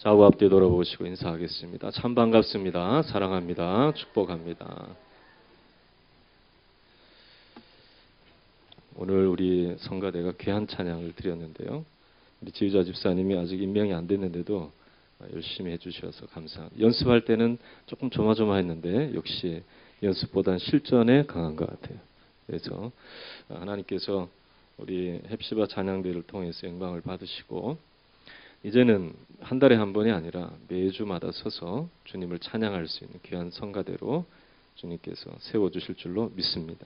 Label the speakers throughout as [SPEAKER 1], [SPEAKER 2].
[SPEAKER 1] 좌우 앞뒤 돌아보시고 인사하겠습니다. 참 반갑습니다. 사랑합니다. 축복합니다. 오늘 우리 성가대가 귀한 찬양을 드렸는데요. 우리 지휘자 집사님이 아직 임명이 안 됐는데도 열심히 해주셔서 감사합니다. 연습할 때는 조금 조마조마했는데 역시 연습보다는 실전에 강한 것 같아요. 그래서 하나님께서 우리 헵시바 찬양대를 통해서 영광을 받으시고 이제는 한 달에 한 번이 아니라 매주마다 서서 주님을 찬양할 수 있는 귀한 성가대로 주님께서 세워주실 줄로 믿습니다.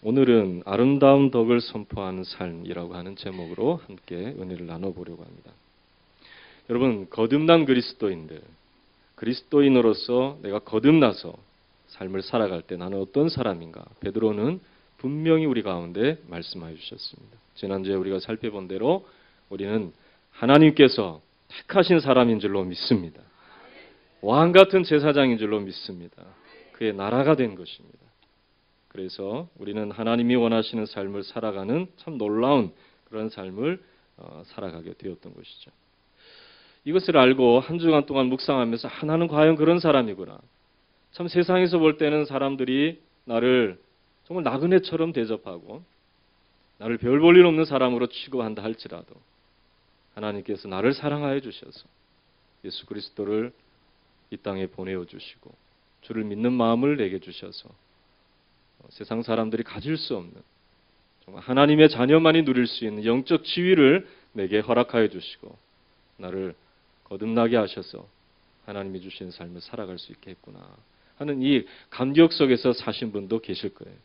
[SPEAKER 1] 오늘은 아름다운 덕을 선포하는 삶이라고 하는 제목으로 함께 은혜를 나눠보려고 합니다. 여러분, 거듭난 그리스도인들, 그리스도인으로서 내가 거듭나서 삶을 살아갈 때 나는 어떤 사람인가? 베드로는 분명히 우리 가운데 말씀하여 주셨습니다. 지난주에 우리가 살펴본 대로 우리는 하나님께서 택하신 사람인 줄로 믿습니다. 왕 같은 제사장인 줄로 믿습니다. 그의 나라가 된 것입니다. 그래서 우리는 하나님이 원하시는 삶을 살아가는 참 놀라운 그런 삶을 살아가게 되었던 것이죠. 이것을 알고 한 주간 동안 묵상하면서 나는 과연 그런 사람이구나. 참 세상에서 볼 때는 사람들이 나를 정말 나그네처럼 대접하고 나를 별 볼 일 없는 사람으로 취급한다 할지라도 하나님께서 나를 사랑하여 주셔서 예수 그리스도를 이 땅에 보내어 주시고 주를 믿는 마음을 내게 주셔서 세상 사람들이 가질 수 없는 정말 하나님의 자녀만이 누릴 수 있는 영적 지위를 내게 허락하여 주시고 나를 거듭나게 하셔서 하나님이 주신 삶을 살아갈 수 있게 했구나 하는 이 감격 속에서 사신 분도 계실 거예요.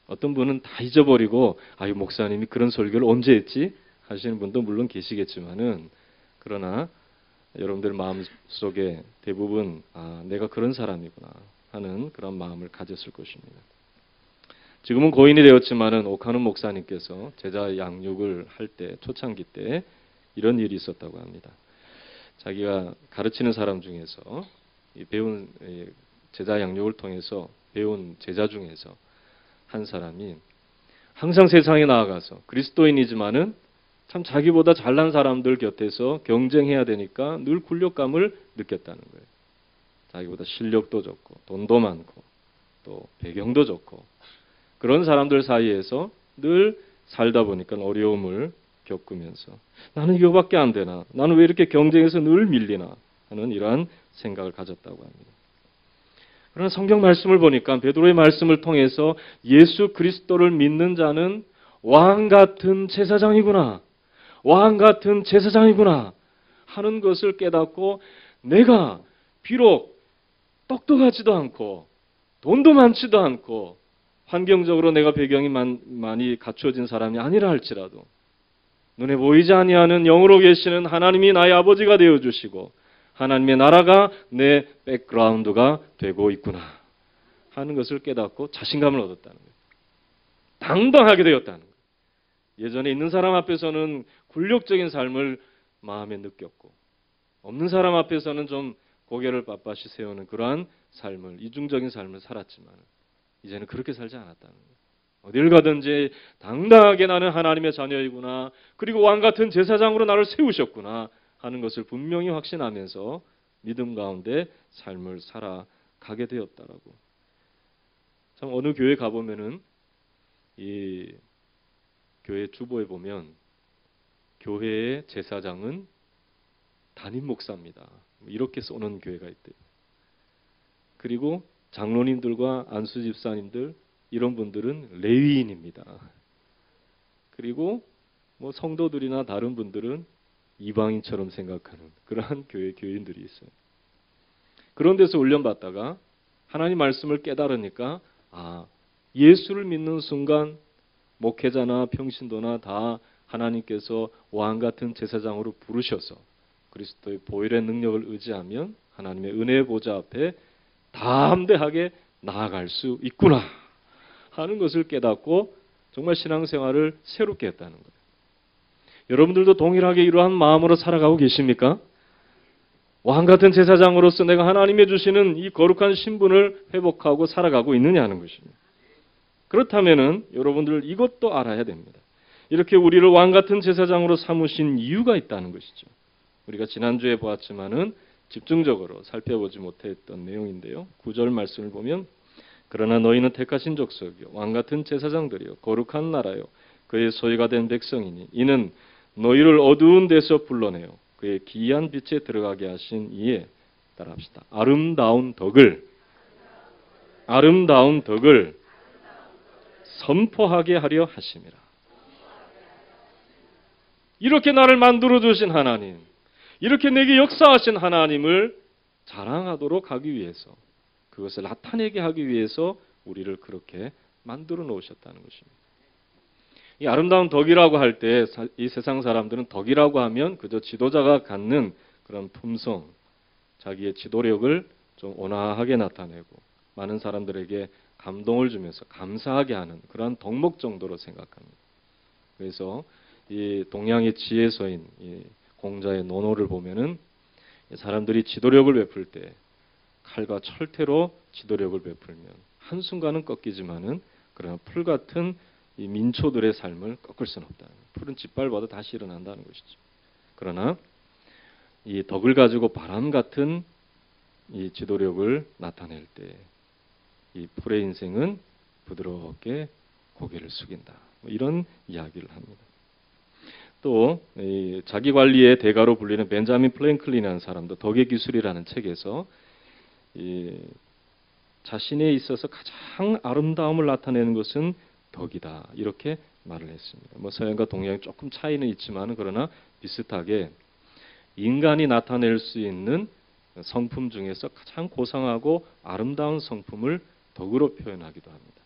[SPEAKER 1] 어떤 분은 다 잊어버리고 이 목사님이 그런 설교를 언제 했지? 하시는 분도 물론 계시겠지만은 그러나 여러분들 마음속에 대부분 내가 그런 사람이구나 하는 그런 마음을 가졌을 것입니다. 지금은 고인이 되었지만은 오카노 목사님께서 제자 양육을 할 때 초창기 때 이런 일이 있었다고 합니다. 자기가 가르치는 사람 중에서 배운 제자 양육을 통해서 배운 제자 중에서 한 사람이 항상 세상에 나아가서 그리스도인이지만은 참 자기보다 잘난 사람들 곁에서 경쟁해야 되니까 늘 굴욕감을 느꼈다는 거예요. 자기보다 실력도 좋고 돈도 많고 또 배경도 좋고 그런 사람들 사이에서 늘 살다 보니까 어려움을 겪으면서 나는 이거밖에 안 되나? 나는 왜 이렇게 경쟁에서 늘 밀리나? 하는 이러한 생각을 가졌다고 합니다. 그러나 성경 말씀을 보니까 베드로의 말씀을 통해서 예수 그리스도를 믿는 자는 왕 같은 제사장이구나. 왕 같은 제사장이구나 하는 것을 깨닫고 내가 비록 똑똑하지도 않고 돈도 많지도 않고 환경적으로 내가 배경이 많이 갖추어진 사람이 아니라 할지라도 눈에 보이지 아니하는 영으로 계시는 하나님이 나의 아버지가 되어주시고 하나님의 나라가 내 백그라운드가 되고 있구나 하는 것을 깨닫고 자신감을 얻었다는 거예요. 당당하게 되었다는 거예요. 예전에 있는 사람 앞에서는 굴욕적인 삶을 마음에 느꼈고 없는 사람 앞에서는 좀 고개를 빳빳이 세우는 그러한 삶을 이중적인 삶을 살았지만 이제는 그렇게 살지 않았다는 거예요. 어딜 가든지 당당하게 나는 하나님의 자녀이구나. 그리고 왕 같은 제사장으로 나를 세우셨구나 하는 것을 분명히 확신하면서 믿음 가운데 삶을 살아가게 되었다라고. 참 어느 교회 가보면은 이 교회 주보에 보면 교회의 제사장은 담임 목사입니다. 이렇게 써놓은 교회가 있대요. 그리고 장로님들과 안수 집사님들 이런 분들은 레위인입니다. 그리고 성도들이나 다른 분들은 이방인처럼 생각하는 그러한 교인들이 있어요. 그런 데서 훈련받다가 하나님 말씀을 깨달으니까 예수를 믿는 순간 목회자나 평신도나 다 하나님께서 왕 같은 제사장으로 부르셔서 그리스도의 보혈의 능력을 의지하면 하나님의 은혜의 보좌 앞에 담대하게 나아갈 수 있구나 하는 것을 깨닫고 정말 신앙생활을 새롭게 했다는 거예요. 여러분들도 동일하게 이러한 마음으로 살아가고 계십니까? 왕 같은 제사장으로서 내가 하나님이 주시는 이 거룩한 신분을 회복하고 살아가고 있느냐 하는 것입니다. 그렇다면은 여러분들 이것도 알아야 됩니다. 이렇게 우리를 왕 같은 제사장으로 삼으신 이유가 있다는 것이죠. 우리가 지난주에 보았지만은 집중적으로 살펴보지 못했던 내용인데요. 9절 말씀을 보면 그러나 너희는 택하신 족속이요 왕같은 제사장들이요 거룩한 나라요 그의 소유가 된 백성이니 이는 너희를 어두운 데서 불러내어 그의 기이한 빛에 들어가게 하신 이에 따라합시다. 아름다운 덕을 선포하게 하려 하심이라. 이렇게 나를 만들어 주신 하나님, 이렇게 내게 역사하신 하나님을 자랑하도록 하기 위해서, 그것을 나타내게 하기 위해서 우리를 그렇게 만들어 놓으셨다는 것입니다. 이 아름다운 덕이라고 할 때 이 세상 사람들은 덕이라고 하면 그저 지도자가 갖는 그런 품성, 자기의 지도력을 좀 온화하게 나타내고 많은 사람들에게 감동을 주면서 감사하게 하는 그러한 덕목 정도로 생각합니다. 그래서 이 동양의 지혜서인 이 공자의 논어를 보면은 사람들이 지도력을 베풀 때 칼과 철퇴로 지도력을 베풀면 한순간은 꺾이지만은 그러나 풀 같은 이 민초들의 삶을 꺾을 수는 없다. 풀은 짓밟아도 다시 일어난다는 것이죠. 그러나 이 덕을 가지고 바람 같은 이 지도력을 나타낼 때 이 풀의 인생은 부드럽게 고개를 숙인다. 이런 이야기를 합니다. 또 자기 관리의 대가로 불리는 벤자민 플랭클린이라는 사람도 덕의 기술이라는 책에서 자신에 있어서 가장 아름다움을 나타내는 것은 덕이다. 이렇게 말을 했습니다. 뭐 서양과 동양이 조금 차이는 있지만 그러나 비슷하게 인간이 나타낼 수 있는 성품 중에서 가장 고상하고 아름다운 성품을 덕으로 표현하기도 합니다.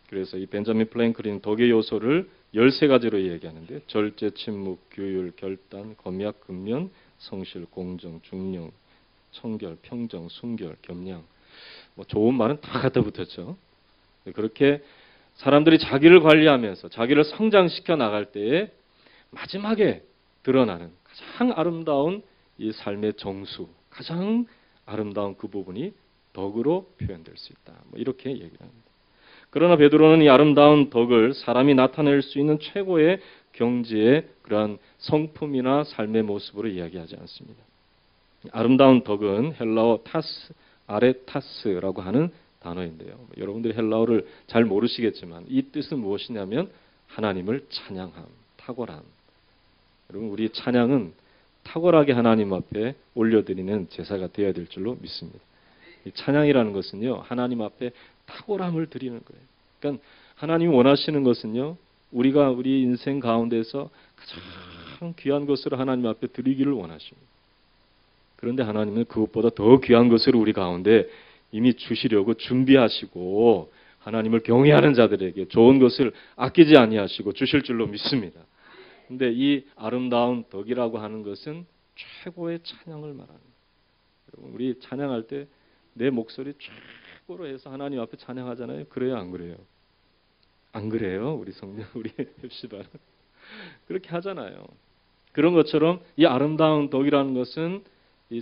[SPEAKER 1] 그래서 이 벤자민 플랭클린 덕의 요소를 13가지로 얘기하는데 절제, 침묵, 규율, 결단, 검약, 근면, 성실, 공정, 중령, 청결, 평정, 순결, 겸양. 뭐 좋은 말은 다 갖다 붙었죠. 그렇게 사람들이 자기를 관리하면서 자기를 성장시켜 나갈 때에 마지막에 드러나는 가장 아름다운 이 삶의 정수, 가장 아름다운 그 부분이 덕으로 표현될 수 있다. 뭐 이렇게 얘기를 합니다. 그러나 베드로는 이 아름다운 덕을 사람이 나타낼 수 있는 최고의 경지의 그러한 성품이나 삶의 모습으로 이야기하지 않습니다. 아름다운 덕은 헬라어 타스, 아레타스라고 하는 단어인데요. 여러분들이 헬라어를 잘 모르시겠지만 이 뜻은 무엇이냐면 하나님을 찬양함, 탁월함. 여러분 우리 찬양은 탁월하게 하나님 앞에 올려드리는 제사가 되어야 될 줄로 믿습니다. 이 찬양이라는 것은요 하나님 앞에 탁월함을 드리는 거예요. 그러니까 하나님이 원하시는 것은요 우리가 우리 인생 가운데서 가장 귀한 것으로 하나님 앞에 드리기를 원하십니다. 그런데 하나님은 그것보다 더 귀한 것을 우리 가운데 이미 주시려고 준비하시고 하나님을 경외하는 자들에게 좋은 것을 아끼지 아니하시고 주실 줄로 믿습니다. 그런데 이 아름다운 덕이라고 하는 것은 최고의 찬양을 말합니다. 여러분 우리 찬양할 때 내 목소리 최고로 해서 하나님 앞에 찬양하잖아요. 그래요, 안 그래요? 안 그래요? 우리 성령, 우리 heb시바는 그렇게 하잖아요. 그런 것처럼 이 아름다운 덕이라는 것은 이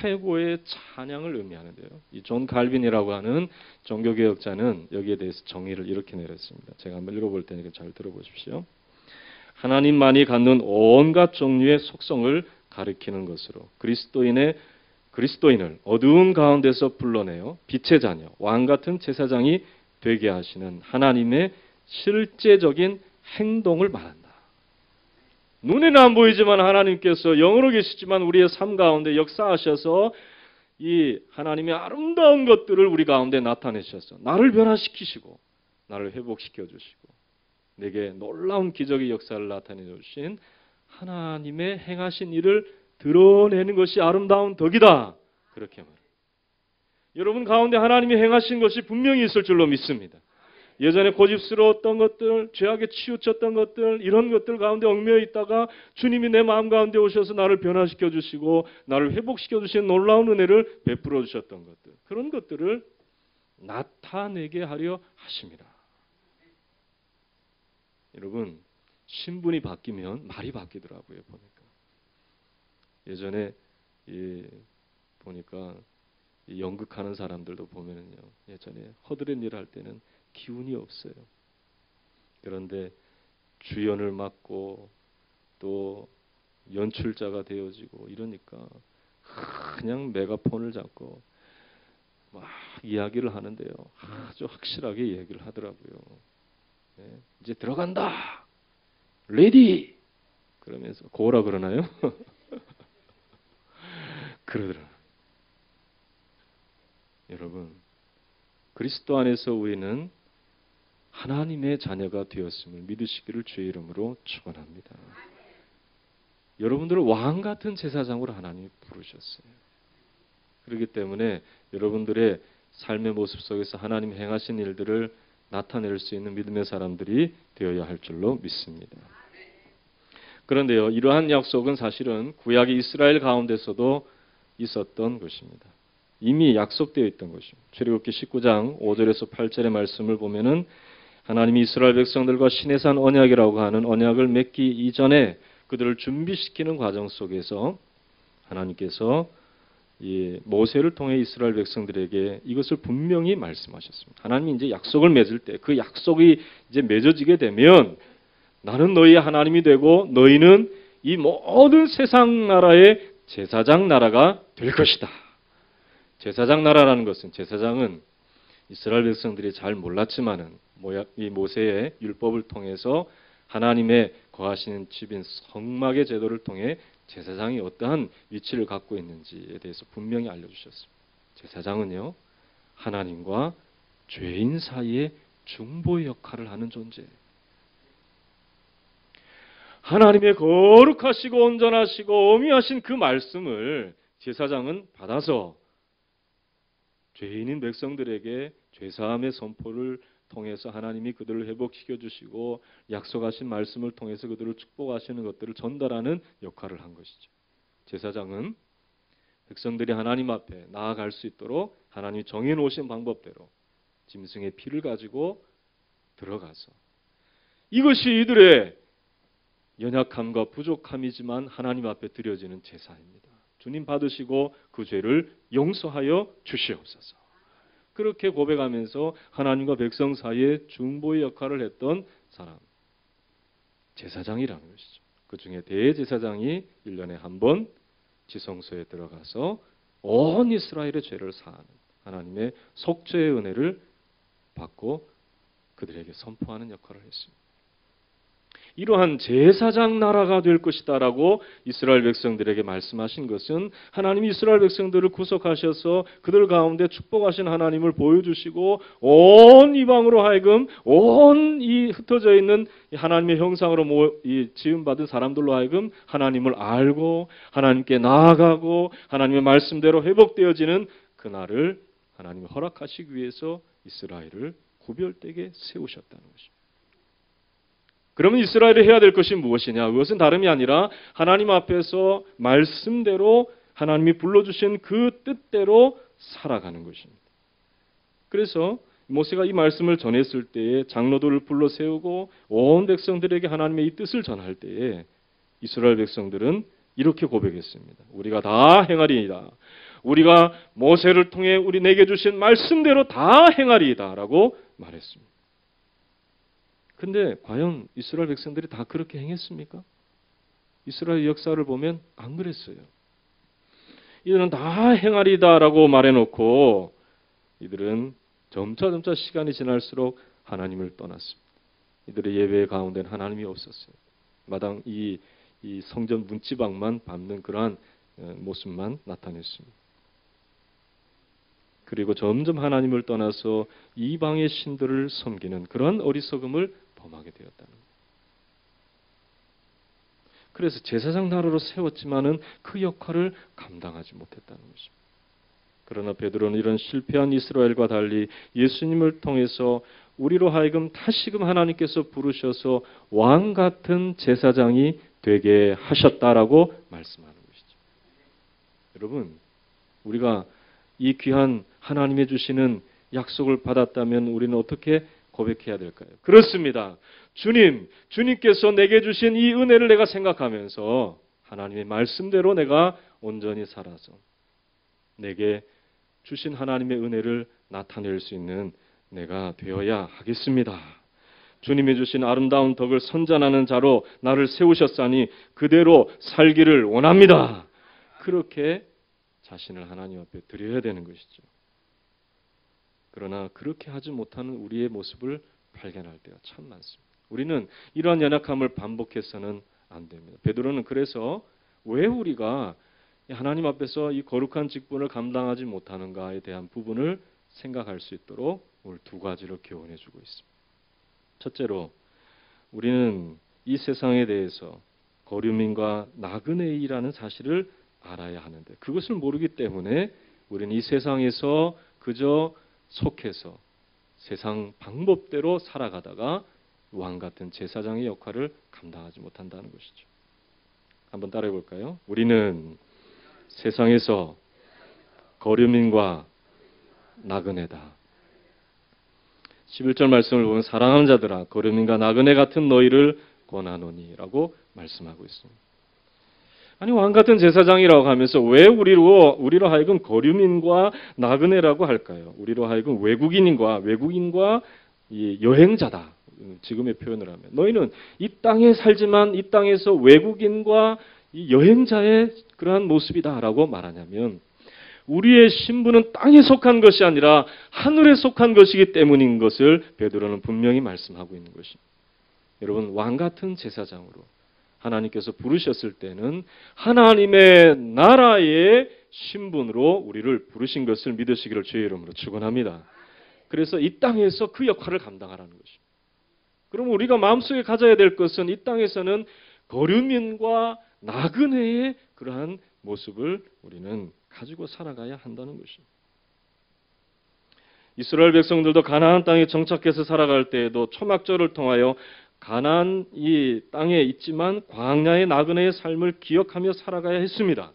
[SPEAKER 1] 최고의 찬양을 의미하는데요. 이 존 칼빈이라고 하는 종교개혁자는 여기에 대해서 정의를 이렇게 내렸습니다. 제가 한번 읽어볼 테니까 잘 들어보십시오. 하나님만이 갖는 온갖 종류의 속성을 가리키는 것으로 그리스도인을 어두운 가운데서 불러내어 빛의 자녀, 왕 같은 제사장이 되게 하시는 하나님의 실제적인 행동을 말한다. 눈에는 안 보이지만 하나님께서 영으로 계시지만 우리의 삶 가운데 역사하셔서 이 하나님의 아름다운 것들을 우리 가운데 나타내셔서 나를 변화시키시고 나를 회복시켜 주시고 내게 놀라운 기적의 역사를 나타내 주신 하나님의 행하신 일을 드러내는 것이 아름다운 덕이다. 그렇게 말해요. 여러분 가운데 하나님이 행하신 것이 분명히 있을 줄로 믿습니다. 예전에 고집스러웠던 것들, 죄악에 치우쳤던 것들, 이런 것들 가운데 얽매여 있다가 주님이 내 마음 가운데 오셔서 나를 변화시켜 주시고 나를 회복시켜 주시는 놀라운 은혜를 베풀어 주셨던 것들, 그런 것들을 나타내게 하려 하십니다. 여러분, 신분이 바뀌면 말이 바뀌더라고요. 보니까 예전에 보니까 연극하는 사람들도 보면은요, 예전에 허드렛 일을 할 때는 기운이 없어요. 그런데 주연을 맡고 또 연출자가 되어지고 이러니까 그냥 메가폰을 잡고 막 이야기를 하는데요. 아주 확실하게 얘기를 하더라고요. 네, 이제 들어간다. 레디. 그러면서 고라 그러나요? 그러더라. 여러분, 그리스도 안에서 우리는 하나님의 자녀가 되었음을 믿으시기를 주의 이름으로 축원합니다. 여러분들을 왕 같은 제사장으로 하나님이 부르셨어요. 그렇기 때문에 여러분들의 삶의 모습 속에서 하나님 행하신 일들을 나타낼 수 있는 믿음의 사람들이 되어야 할 줄로 믿습니다. 그런데요, 이러한 약속은 사실은 구약의 이스라엘 가운데서도 있었던 것입니다. 이미 약속되어 있던 것입니다. 출애굽기 19장 5절에서 8절의 말씀을 보면은 하나님이 이스라엘 백성들과 시내산 언약이라고 하는 언약을 맺기 이전에 그들을 준비시키는 과정 속에서 하나님께서 이 모세를 통해 이스라엘 백성들에게 이것을 분명히 말씀하셨습니다. 하나님이 이제 약속을 맺을 때 그 약속이 이제 맺어지게 되면 나는 너희의 하나님이 되고 너희는 이 모든 세상 나라의 제사장 나라가 될 것이다. 제사장 나라라는 것은 제사장은 이스라엘 백성들이 잘 몰랐지만은 이 모세의 율법을 통해서 하나님의 거하시는 집인 성막의 제도를 통해 제사장이 어떠한 위치를 갖고 있는지에 대해서 분명히 알려주셨습니다. 제사장은요, 하나님과 죄인 사이에 중보의 역할을 하는 존재예요. 하나님의 거룩하시고 온전하시고 어미하신 그 말씀을 제사장은 받아서 죄인인 백성들에게 죄사함의 선포를 통해서 하나님이 그들을 회복시켜 주시고 약속하신 말씀을 통해서 그들을 축복하시는 것들을 전달하는 역할을 한 것이죠. 제사장은 백성들이 하나님 앞에 나아갈 수 있도록 하나님이 정해놓으신 방법대로 짐승의 피를 가지고 들어가서 이것이 이들의 연약함과 부족함이지만 하나님 앞에 드려지는 제사입니다. 주님 받으시고 그 죄를 용서하여 주시옵소서. 그렇게 고백하면서 하나님과 백성 사이에 중보의 역할을 했던 사람, 제사장이라는 것이죠. 그 중에 대제사장이 1년에 한 번 지성소에 들어가서 온 이스라엘의 죄를 사하는 하나님의 속죄의 은혜를 받고 그들에게 선포하는 역할을 했습니다. 이러한 제사장 나라가 될 것이다라고 이스라엘 백성들에게 말씀하신 것은 하나님이 이스라엘 백성들을 구속하셔서 그들 가운데 축복하신 하나님을 보여주시고 온 이방으로 하여금 온 이 흩어져 있는 하나님의 형상으로 지음받은 사람들로 하여금 하나님을 알고 하나님께 나아가고 하나님의 말씀대로 회복되어지는 그날을 하나님이 허락하시기 위해서 이스라엘을 구별되게 세우셨다는 것입니다. 그러면 이스라엘이 해야 될 것이 무엇이냐? 그것은 다름이 아니라 하나님 앞에서 말씀대로 하나님이 불러주신 그 뜻대로 살아가는 것입니다. 그래서 모세가 이 말씀을 전했을 때에 장로들을 불러 세우고 온 백성들에게 하나님의 이 뜻을 전할 때에 이스라엘 백성들은 이렇게 고백했습니다. 우리가 다 행하리이다. 우리가 모세를 통해 우리 내게 주신 말씀대로 다 행하리이다 라고 말했습니다. 근데 과연 이스라엘 백성들이 다 그렇게 행했습니까? 이스라엘 역사를 보면 안 그랬어요. 이들은 다 행하리다라고 말해놓고 이들은 점차 시간이 지날수록 하나님을 떠났습니다. 이들의 예배 가운데는 하나님이 없었어요. 마당 이 성전 문지방만 밟는 그러한 모습만 나타냈습니다. 그리고 점점 하나님을 떠나서 이방의 신들을 섬기는 그런 어리석음을 범하게 되었다는 거예요. 그래서 제사장 나라로 세웠지만은 그 역할을 감당하지 못했다는 것입니다. 그러나 베드로는 이런 실패한 이스라엘과 달리 예수님을 통해서 우리로 하여금 다시금 하나님께서 부르셔서 왕 같은 제사장이 되게 하셨다라고 말씀하는 것이죠. 여러분, 우리가 이 귀한 하나님의 주시는 약속을 받았다면 우리는 어떻게 고백해야 될까요? 그렇습니다. 주님께서 내게 주신 이 은혜를 내가 생각하면서 하나님의 말씀대로 내가 온전히 살아서 내게 주신 하나님의 은혜를 나타낼 수 있는 내가 되어야 하겠습니다. 주님이 주신 아름다운 덕을 선전하는 자로 나를 세우셨사니 그대로 살기를 원합니다. 그렇게 자신을 하나님 앞에 드려야 되는 것이죠. 그러나 그렇게 하지 못하는 우리의 모습을 발견할 때가 참 많습니다. 우리는 이러한 연약함을 반복해서는 안 됩니다. 베드로는 그래서 왜 우리가 하나님 앞에서 이 거룩한 직분을 감당하지 못하는가에 대한 부분을 생각할 수 있도록 오늘 두 가지를 교훈해 주고 있습니다. 첫째로 우리는 이 세상에 대해서 거류민과 나그네이라는 사실을 알아야 하는데 그것을 모르기 때문에 우리는 이 세상에서 그저 속해서 세상 방법대로 살아가다가 왕 같은 제사장의 역할을 감당하지 못한다는 것이죠. 한번 따라해 볼까요? 우리는 세상에서 거류민과 나그네다. 11절 말씀을 보면 사랑하는 자들아 거류민과 나그네 같은 너희를 권하노니라고 말씀하고 있습니다. 아니 왕 같은 제사장이라고 하면서 왜 우리로 하여금 거류민과 나그네라고 할까요? 우리로 하여금 외국인과 이 여행자다. 지금의 표현을 하면 너희는 이 땅에 살지만 이 땅에서 외국인과 이 여행자의 그러한 모습이다라고 말하냐면 우리의 신분은 땅에 속한 것이 아니라 하늘에 속한 것이기 때문인 것을 베드로는 분명히 말씀하고 있는 것입니다. 여러분 왕 같은 제사장으로 하나님께서 부르셨을 때는 하나님의 나라의 신분으로 우리를 부르신 것을 믿으시기를 주의 이름으로 축원합니다. 그래서 이 땅에서 그 역할을 감당하라는 것입니다. 그럼 우리가 마음속에 가져야 될 것은 이 땅에서는 거류민과 나그네의 그러한 모습을 우리는 가지고 살아가야 한다는 것입니다. 이스라엘 백성들도 가나안 땅에 정착해서 살아갈 때에도 초막절을 통하여 가나안 이 땅에 있지만 광야의 나그네의 삶을 기억하며 살아가야 했습니다.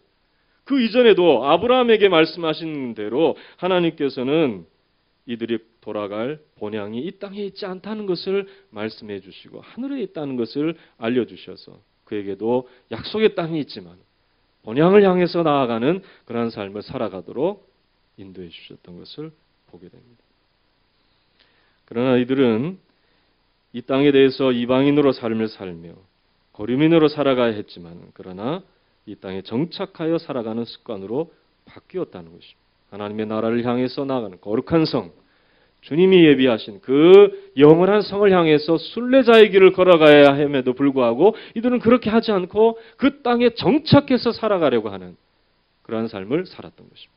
[SPEAKER 1] 그 이전에도 아브라함에게 말씀하신 대로 하나님께서는 이들이 돌아갈 본향이 이 땅에 있지 않다는 것을 말씀해 주시고 하늘에 있다는 것을 알려주셔서 그에게도 약속의 땅이 있지만 본향을 향해서 나아가는 그러한 삶을 살아가도록 인도해 주셨던 것을 보게 됩니다. 그러나 이들은 이 땅에 대해서 이방인으로 삶을 살며 거류민으로 살아가야 했지만 그러나 이 땅에 정착하여 살아가는 습관으로 바뀌었다는 것입니다. 하나님의 나라를 향해서 나아가는 거룩한 성, 주님이 예비하신 그 영원한 성을 향해서 순례자의 길을 걸어가야 함에도 불구하고 이들은 그렇게 하지 않고 그 땅에 정착해서 살아가려고 하는 그러한 삶을 살았던 것입니다.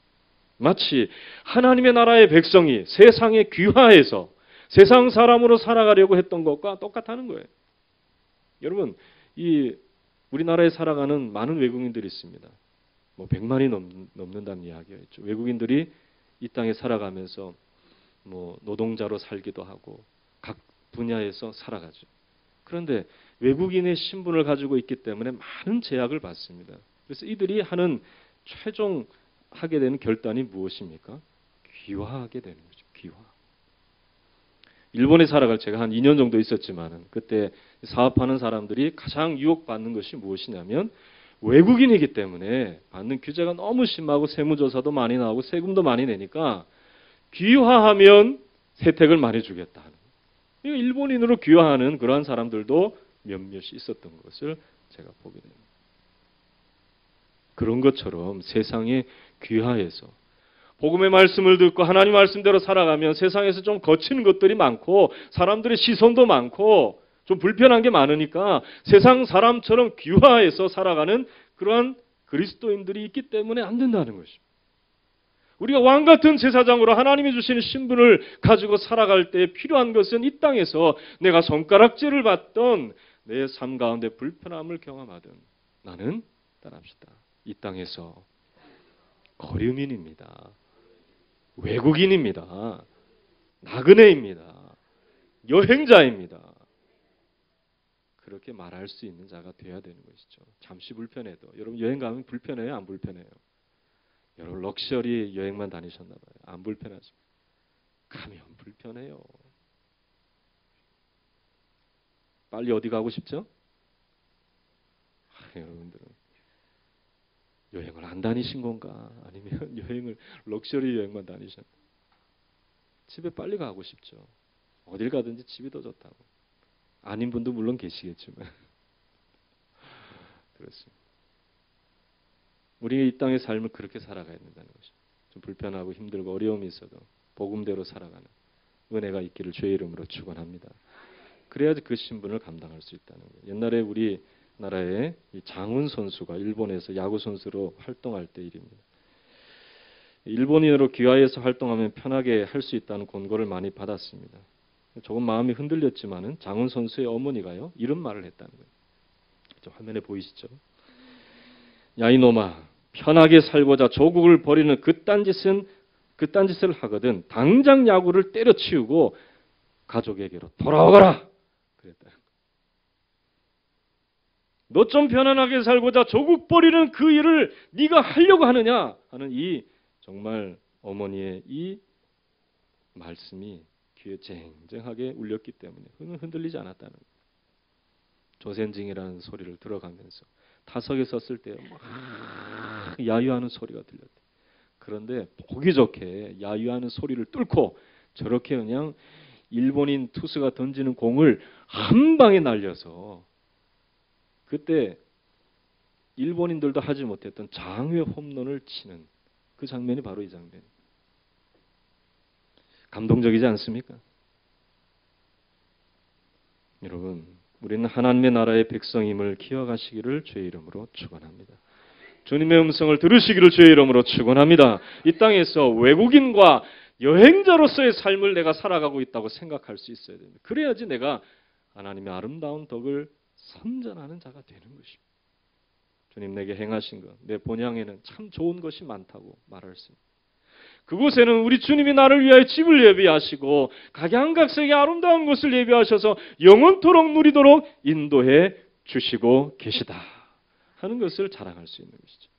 [SPEAKER 1] 마치 하나님의 나라의 백성이 세상에 귀화해서 세상 사람으로 살아가려고 했던 것과 똑같다는 거예요. 여러분, 이 우리나라에 살아가는 많은 외국인들이 있습니다. 100만이 넘는다는 이야기가 있죠. 외국인들이 이 땅에 살아가면서 노동자로 살기도 하고 각 분야에서 살아가죠. 그런데 외국인의 신분을 가지고 있기 때문에 많은 제약을 받습니다. 그래서 이들이 하는 최종 하게 되는 결단이 무엇입니까? 귀화하게 되는 거죠. 귀화. 일본에 살아갈 제가 한 2년 정도 있었지만 그때 사업하는 사람들이 가장 유혹받는 것이 무엇이냐면 외국인이기 때문에 받는 규제가 너무 심하고 세무조사도 많이 나오고 세금도 많이 내니까 귀화하면 혜택을 많이 주겠다. 일본인으로 귀화하는 그러한 사람들도 몇몇이 있었던 것을 제가 보게 됩니다. 그런 것처럼 세상에 귀화해서 복음의 말씀을 듣고 하나님 말씀대로 살아가면 세상에서 좀 거치는 것들이 많고 사람들의 시선도 많고 좀 불편한 게 많으니까 세상 사람처럼 귀화해서 살아가는 그러한 그리스도인들이 있기 때문에 안 된다는 것입니다. 우리가 왕 같은 제사장으로 하나님이 주시는 신분을 가지고 살아갈 때 필요한 것은 이 땅에서 내가 손가락질을 받던 내 삶 가운데 불편함을 경험하던 나는 따라합시다. 이 땅에서 거류민입니다. 외국인입니다. 나그네입니다. 여행자입니다. 그렇게 말할 수 있는 자가 되어야 되는 것이죠. 잠시 불편해도. 여러분 여행 가면 불편해요? 안 불편해요? 여러분 럭셔리 여행만 다니셨나 봐요. 안 불편하죠? 가면 불편해요. 빨리 어디 가고 싶죠? 여러분들은 여행을 안 다니신 건가? 아니면 여행을 럭셔리 여행만 다니셨나? 집에 빨리 가고 싶죠. 어딜 가든지 집이 더 좋다고. 아닌 분도 물론 계시겠지만 그렇습니다. 우리 이 땅의 삶을 그렇게 살아가야 된다는 것이죠. 좀 불편하고 힘들고 어려움이 있어도 복음대로 살아가는 은혜가 있기를 주의 이름으로 축원합니다. 그래야지 그 신분을 감당할 수 있다는 거예요. 옛날에 우리 나라의 이 장훈 선수가 일본에서 야구 선수로 활동할 때 일입니다. 일본인으로 귀화해서 활동하면 편하게 할 수 있다는 권고를 많이 받았습니다. 조금 마음이 흔들렸지만은 장훈 선수의 어머니가요 이런 말을 했다는 거예요. 저 화면에 보이시죠? 야 이놈아, 편하게 살고자 조국을 버리는 그딴 짓을 하거든 당장 야구를 때려치우고 가족에게로 돌아오거라. 그랬다. 너 좀 편안하게 살고자 조국 버리는 그 일을 네가 하려고 하느냐 하는 이 정말 어머니의 이 말씀이 귀에 쟁쟁하게 울렸기 때문에 흔들리지 않았다는 거예요. 조센징이라는 소리를 들어가면서 타석에 섰을 때 막 야유하는 소리가 들렸대. 그런데 보기 좋게 야유하는 소리를 뚫고 저렇게 그냥 일본인 투수가 던지는 공을 한 방에 날려서 그때 일본인들도 하지 못했던 장외 홈런을 치는 그 장면이 바로 이 장면입니다. 감동적이지 않습니까? 여러분, 우리는 하나님의 나라의 백성임을 기억하시기를 주의 이름으로 축원합니다. 주님의 음성을 들으시기를 주의 이름으로 축원합니다. 이 땅에서 외국인과 여행자로서의 삶을 내가 살아가고 있다고 생각할 수 있어야 됩니다. 그래야지 내가 하나님의 아름다운 덕을 선전하는 자가 되는 것입니다. 주님 내게 행하신 것, 내 본향에는 참 좋은 것이 많다고 말할 수 있습니다. 그곳에는 우리 주님이 나를 위하여 집을 예비하시고 각양각색의 아름다운 것을 예비하셔서 영원토록 누리도록 인도해 주시고 계시다 하는 것을 자랑할 수 있는 것이죠.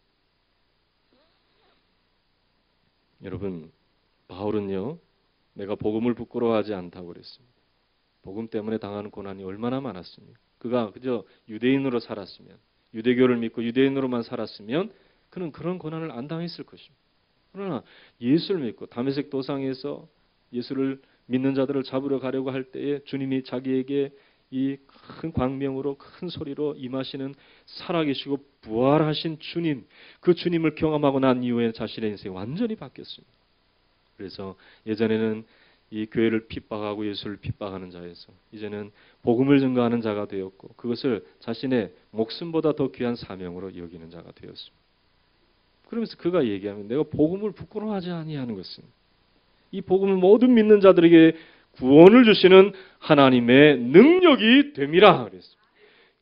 [SPEAKER 1] 여러분, 바울은요, 내가 복음을 부끄러워하지 않다고 그랬습니다. 복음 때문에 당하는 고난이 얼마나 많았습니까? 그가 그저 유대인으로 살았으면, 유대교를 믿고 유대인으로만 살았으면 그는 그런 고난을 안 당했을 것입니다. 그러나 예수를 믿고 다메섹 도상에서 예수를 믿는 자들을 잡으러 가려고 할 때에 주님이 자기에게 이 큰 광명으로 큰 소리로 임하시는 살아계시고 부활하신 주님, 그 주님을 경험하고 난 이후에 자신의 인생이 완전히 바뀌었습니다. 그래서 예전에는 이 교회를 핍박하고 예수를 핍박하는 자에서 이제는 복음을 증거하는 자가 되었고 그것을 자신의 목숨보다 더 귀한 사명으로 여기는 자가 되었습니다. 그러면서 그가 얘기하면 내가 복음을 부끄러워하지 아니하는 것은 이 복음을 모든 믿는 자들에게 구원을 주시는 하나님의 능력이 됨이라 그랬습니다.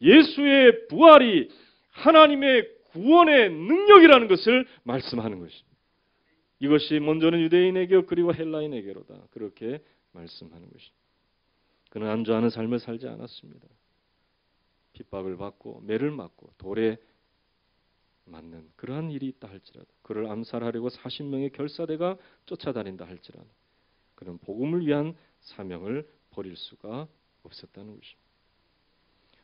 [SPEAKER 1] 예수의 부활이 하나님의 구원의 능력이라는 것을 말씀하는 것입니다. 이것이 먼저는 유대인에게 그리고 헬라인에게로다. 그렇게 말씀하는 것입니다. 그는 안주하는 삶을 살지 않았습니다. 핍박을 받고 매를 맞고 돌에 맞는 그러한 일이 있다 할지라도 그를 암살하려고 40명의 결사대가 쫓아다닌다 할지라도 그는 복음을 위한 사명을 버릴 수가 없었다는 것입니다.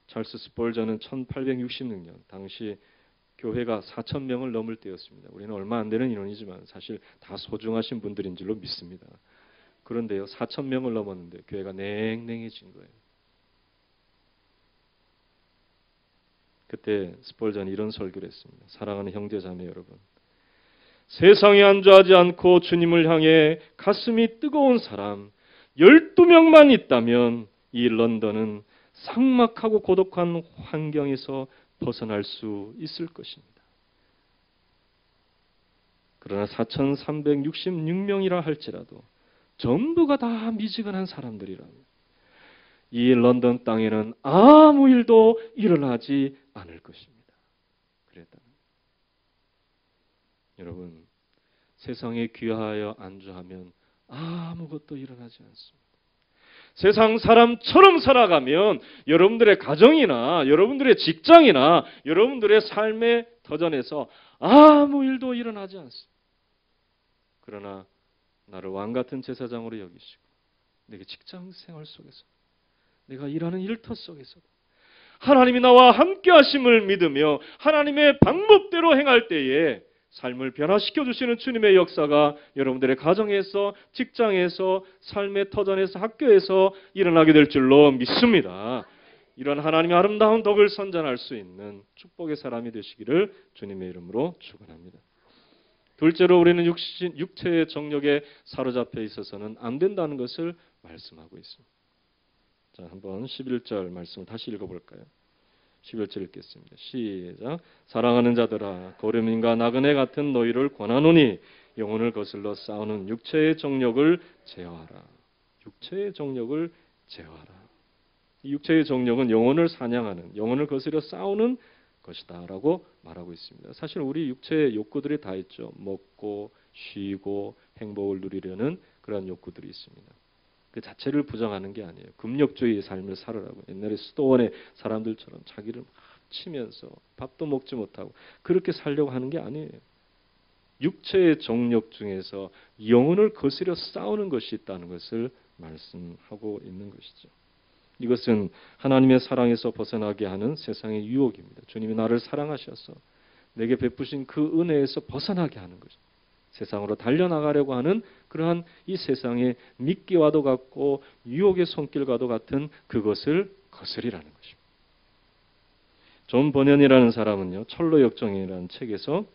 [SPEAKER 1] 찰스 스펄전은 1866년 당시 교회가 4,000명을 넘을 때였습니다. 우리는 얼마 안 되는 인원이지만 사실 다 소중하신 분들인 줄로 믿습니다. 그런데요, 4,000명을 넘었는데 교회가 냉랭해진 거예요. 그때 스펄전이 이런 설교를 했습니다. 사랑하는 형제자매 여러분, 세상에 안주하지 않고 주님을 향해 가슴이 뜨거운 사람 12명만 있다면 이 런던은 삭막하고 고독한 환경에서 벗어날 수 있을 것입니다. 그러나 4,366명이라 할지라도 전부가 다 미지근한 사람들이라면 이 런던 땅에는 아무 일도 일어나지 않을 것입니다. 그랬다. 여러분, 세상에 귀하여 안주하면 아무것도 일어나지 않습니다. 세상 사람처럼 살아가면 여러분들의 가정이나 여러분들의 직장이나 여러분들의 삶의 터전에서 아무 일도 일어나지 않습니다. 그러나 나를 왕같은 제사장으로 여기시고 내게 직장 생활 속에서 내가 일하는 일터 속에서도 하나님이 나와 함께 하심을 믿으며 하나님의 방법대로 행할 때에 삶을 변화시켜 주시는 주님의 역사가 여러분들의 가정에서, 직장에서, 삶의 터전에서, 학교에서 일어나게 될 줄로 믿습니다. 이런 하나님의 아름다운 덕을 선전할 수 있는 축복의 사람이 되시기를 주님의 이름으로 축원합니다. 둘째로 우리는 육체의 정욕에 사로잡혀 있어서는 안 된다는 것을 말씀하고 있습니다. 자, 한번 11절 말씀을 다시 읽어볼까요? 11절 읽겠습니다. 시작. 사랑하는 자들아, 거름인과 나그네 같은 너희를 권하노니 영혼을 거슬러 싸우는 육체의 정욕을 제어하라. 육체의 정욕을 제어하라. 이 육체의 정욕은 영혼을 사냥하는, 영혼을 거스려 싸우는 것이다라고 말하고 있습니다. 사실 우리 육체의 욕구들이 다 있죠. 먹고 쉬고 행복을 누리려는 그런 욕구들이 있습니다. 그 자체를 부정하는 게 아니에요. 금욕주의의 삶을 살으라고. 옛날에 수도원의 사람들처럼 자기를 막 치면서 밥도 먹지 못하고 그렇게 살려고 하는 게 아니에요. 육체의 정욕 중에서 영혼을 거스려 싸우는 것이 있다는 것을 말씀하고 있는 것이죠. 이것은 하나님의 사랑에서 벗어나게 하는 세상의 유혹입니다. 주님이 나를 사랑하셔서 내게 베푸신 그 은혜에서 벗어나게 하는 거죠. 세상으로 달려나가려고 하는 그러한 이 세상의 미끼와도 같고 유혹의 손길과도 같은 그것을 거스리라는 것입니다. 존 버년이라는 사람은요, 철로역정이라는 책에서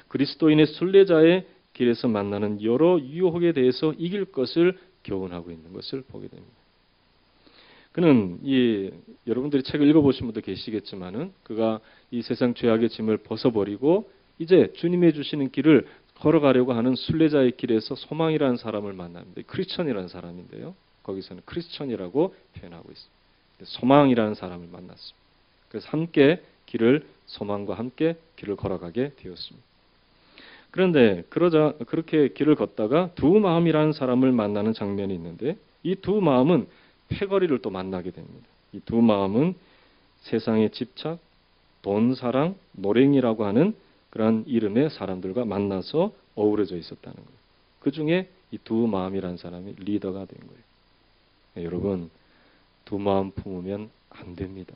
[SPEAKER 1] 그리스도인의 순례자의 길에서 만나는 여러 유혹에 대해서 이길 것을 교훈하고 있는 것을 보게 됩니다. 그는 여러분들이 책을 읽어보신 분도 계시겠지만은 그가 이 세상 죄악의 짐을 벗어버리고 이제 주님이 주시는 길을 걸어가려고 하는 순례자의 길에서 소망이라는 사람을 만납니다. 크리스천이라는 사람인데요. 거기서는 크리스천이라고 표현하고 있습니다. 소망이라는 사람을 만났습니다. 그래서 함께 소망과 함께 길을 걸어가게 되었습니다. 그런데 그렇게 길을 걷다가 두 마음이라는 사람을 만나는 장면이 있는데 이 두 마음은 패거리를 또 만나게 됩니다. 이 두 마음은 세상의 집착, 돈, 사랑, 노랭이라고 하는 그러한 이름의 사람들과 만나서 어우러져 있었다는 거예요. 그 중에 이 두 마음이라는 사람이 리더가 된 거예요. 네, 여러분, 두 마음 품으면 안 됩니다.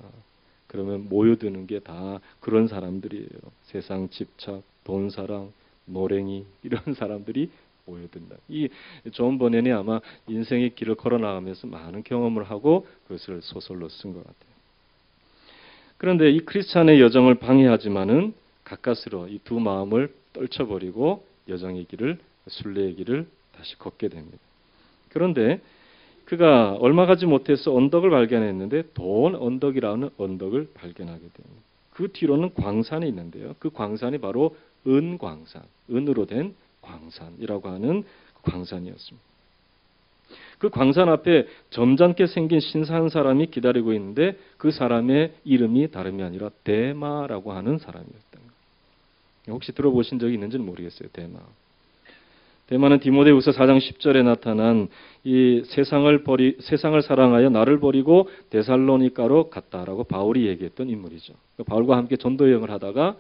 [SPEAKER 1] 그러면 모여드는 게 다 그런 사람들이에요. 세상 집착, 돈, 사랑, 노랭이 이런 사람들이 모여든다. 이 존 버넨이 아마 인생의 길을 걸어나가면서 많은 경험을 하고 그것을 소설로 쓴 것 같아요. 그런데 이 크리스찬의 여정을 방해하지만은 가까스로 이 두 마음을 떨쳐버리고 여정의 길을, 순례의 길을 다시 걷게 됩니다. 그런데 그가 얼마 가지 못해서 언덕을 발견했는데 돈 언덕이라는 언덕을 발견하게 됩니다. 그 뒤로는 광산이 있는데요. 그 광산이 바로 은광산, 은으로 된 광산이라고 하는 광산이었습니다. 그 광산 앞에 점잖게 생긴 신사한 사람이 기다리고 있는데 그 사람의 이름이 다름이 아니라 데마라고 하는 사람이었던 거예요. 혹시 들어보신 적이 있는지는 모르겠어요. 데마는 디모데후서 4장 10절에 나타난 이 세상을 사랑하여 나를 버리고 데살로니가로 갔다라고 바울이 얘기했던 인물이죠. 바울과 함께 전도 여행을 하다가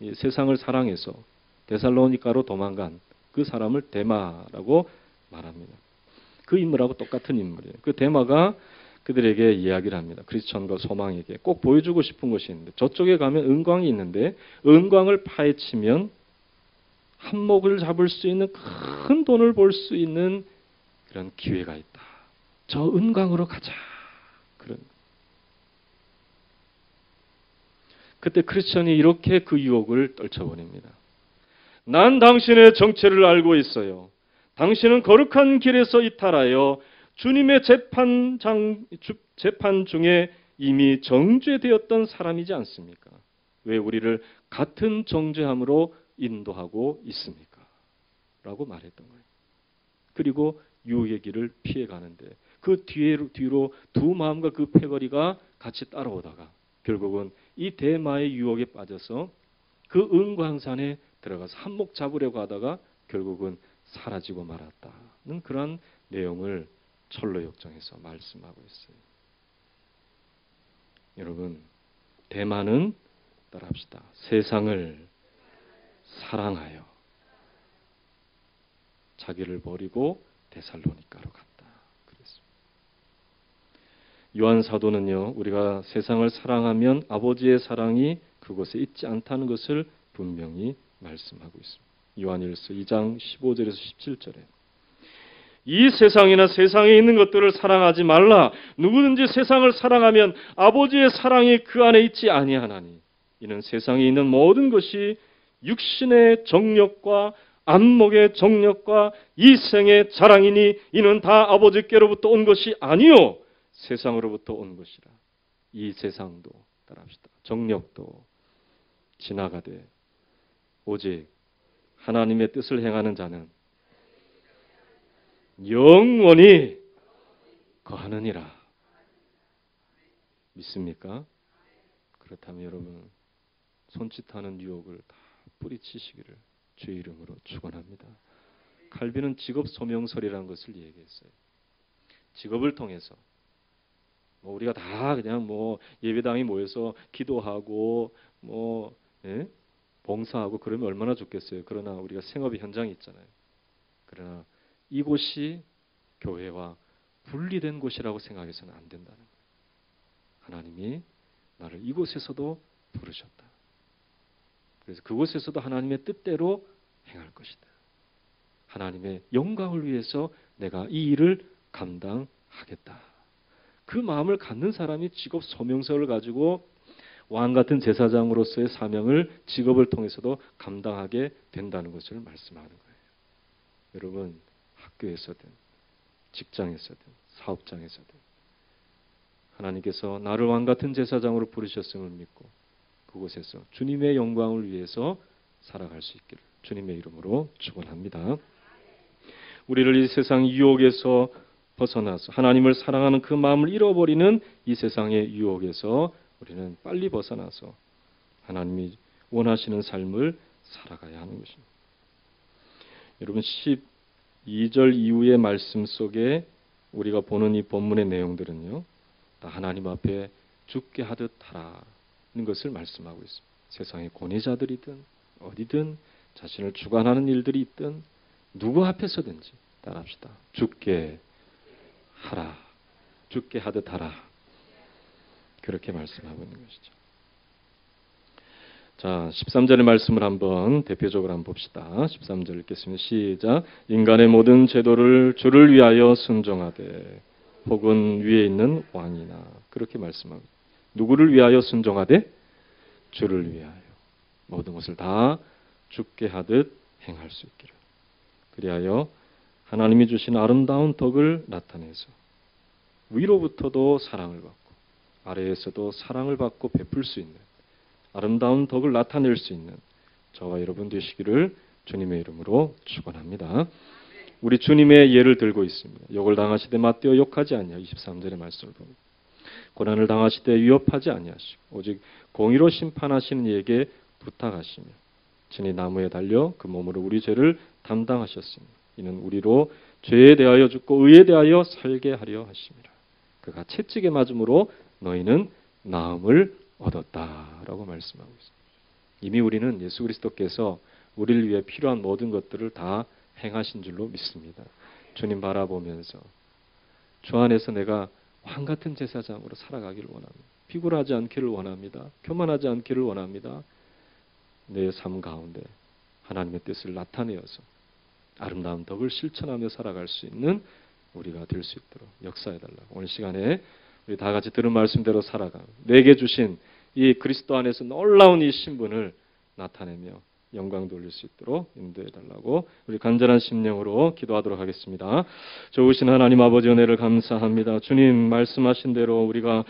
[SPEAKER 1] 이 세상을 사랑해서 데살로니가로 도망간 그 사람을 데마라고 말합니다. 그 인물하고 똑같은 인물이에요. 그 데마가 그들에게 이야기를 합니다. 크리스천과 소망에게 꼭 보여주고 싶은 것이 있는데 저쪽에 가면 은광이 있는데 은광을 파헤치면 한몫을 잡을 수 있는 큰 돈을 벌 수 있는 그런 기회가 있다. 저 은광으로 가자. 그때 크리스천이 이렇게 그 유혹을 떨쳐버립니다. 난 당신의 정체를 알고 있어요. 당신은 거룩한 길에서 이탈하여 주님의 재판 중에 이미 정죄되었던 사람이지 않습니까? 왜 우리를 같은 정죄함으로 인도하고 있습니까? 라고 말했던 거예요. 그리고 유혹의 길을 피해가는데 그 뒤로 두 마음과 그 패거리가 같이 따라오다가 결국은 이 데마의 유혹에 빠져서 그 은광산에 들어가서 한몫 잡으려고 하다가 결국은 사라지고 말았다는 그런 내용을 철로역정에서 말씀하고 있어요. 여러분, 데마는 따라합시다. 세상을 사랑하여 자기를 버리고 데살로니가로 갔다. 그랬습니다. 요한 사도는요, 우리가 세상을 사랑하면 아버지의 사랑이 그곳에 있지 않다는 것을 분명히 말씀하고 있습니다. 요한일서 2장 15절에서 17절에 이 세상이나 세상에 있는 것들을 사랑하지 말라. 누구든지 세상을 사랑하면 아버지의 사랑이 그 안에 있지 아니하나니 이는 세상에 있는 모든 것이 육신의 정욕과 안목의 정욕과 이생의 자랑이니 이는 다 아버지께로부터 온 것이 아니요 세상으로부터 온 것이라. 이 세상도 따라합시다. 정욕도 지나가되 오직 하나님의 뜻을 행하는 자는 영원히 거하느니라. 믿습니까? 그렇다면 여러분 손짓하는 유혹을 다 뿌리치시기를 주의 이름으로 축원합니다. 칼빈은 직업 소명설이라는 것을 얘기했어요. 직업을 통해서 우리가 다 그냥 예배당에 모여서 기도하고 봉사하고 그러면 얼마나 좋겠어요. 그러나 우리가 생업의 현장이 있잖아요. 그러나 이곳이 교회와 분리된 곳이라고 생각해서는 안 된다는 거예요. 하나님이 나를 이곳에서도 부르셨다. 그래서 그곳에서도 하나님의 뜻대로 행할 것이다. 하나님의 영광을 위해서 내가 이 일을 감당하겠다. 그 마음을 갖는 사람이 직업 소명서를 가지고 왕 같은 제사장으로서의 사명을 직업을 통해서도 감당하게 된다는 것을 말씀하는 거예요. 여러분 학교에서든 직장에서든 사업장에서든 하나님께서 나를 왕 같은 제사장으로 부르셨음을 믿고 그곳에서 주님의 영광을 위해서 살아갈 수 있기를 주님의 이름으로 축원합니다. 우리를 이 세상 유혹에서 벗어나서 하나님을 사랑하는 그 마음을 잃어버리는 이 세상의 유혹에서 우리는 빨리 벗어나서 하나님이 원하시는 삶을 살아가야 하는 것입니다. 여러분 12절 이후의 말씀 속에 우리가 보는 이 본문의 내용들은요. 다 하나님 앞에 죽게 하듯 하라는 것을 말씀하고 있습니다. 세상의 권위자들이든 어디든 자신을 주관하는 일들이 있든 누구 앞에서든지 따라합시다. 죽게 하라. 죽게 하듯 하라. 그렇게 말씀하고 있는 것이죠. 자, 13절의 말씀을 한번 대표적으로 한번 봅시다. 13절 읽겠습니다. 시작. 인간의 모든 제도를 주를 위하여 순종하되 혹은 위에 있는 왕이나 그렇게 말씀하고 누구를 위하여 순종하되 주를 위하여 모든 것을 다 죽게 하듯 행할 수 있기를. 그리하여 하나님이 주신 아름다운 덕을 나타내서 위로부터도 사랑을 받고 아래에서도 사랑을 받고 베풀 수 있는 아름다운 덕을 나타낼 수 있는 저와 여러분 되시기를 주님의 이름으로 축원합니다. 우리 주님의 예를 들고 있습니다. 욕을 당하시되 맞대어 욕하지 아니하 23절의 말씀을 봅니다. 고난을 당하시되 위협하지 아니하시고 오직 공의로 심판하시는 이에게 부탁하시며 친히 나무에 달려 그 몸으로 우리 죄를 담당하셨으니 이는 우리로 죄에 대하여 죽고 의에 대하여 살게 하려 하심이라. 그가 채찍에 맞음으로 너희는 나음을 얻었다라고 말씀하고 있습니다. 이미 우리는 예수 그리스도께서 우리를 위해 필요한 모든 것들을 다 행하신 줄로 믿습니다. 주님 바라보면서 주 안에서 내가 왕 같은 제사장으로 살아가기를 원합니다. 비굴하지 않기를 원합니다. 교만하지 않기를 원합니다. 내 삶 가운데 하나님의 뜻을 나타내어서 아름다운 덕을 실천하며 살아갈 수 있는 우리가 될 수 있도록 역사해달라고 오늘 시간에 우리 다 같이 들은 말씀대로 살아가 내게 주신 이 그리스도 안에서 놀라운 이 신분을 나타내며 영광 돌릴 수 있도록 인도해달라고 우리 간절한 심령으로 기도하도록 하겠습니다. 좋으신 하나님 아버지 은혜를 감사합니다. 주님 말씀하신 대로 우리가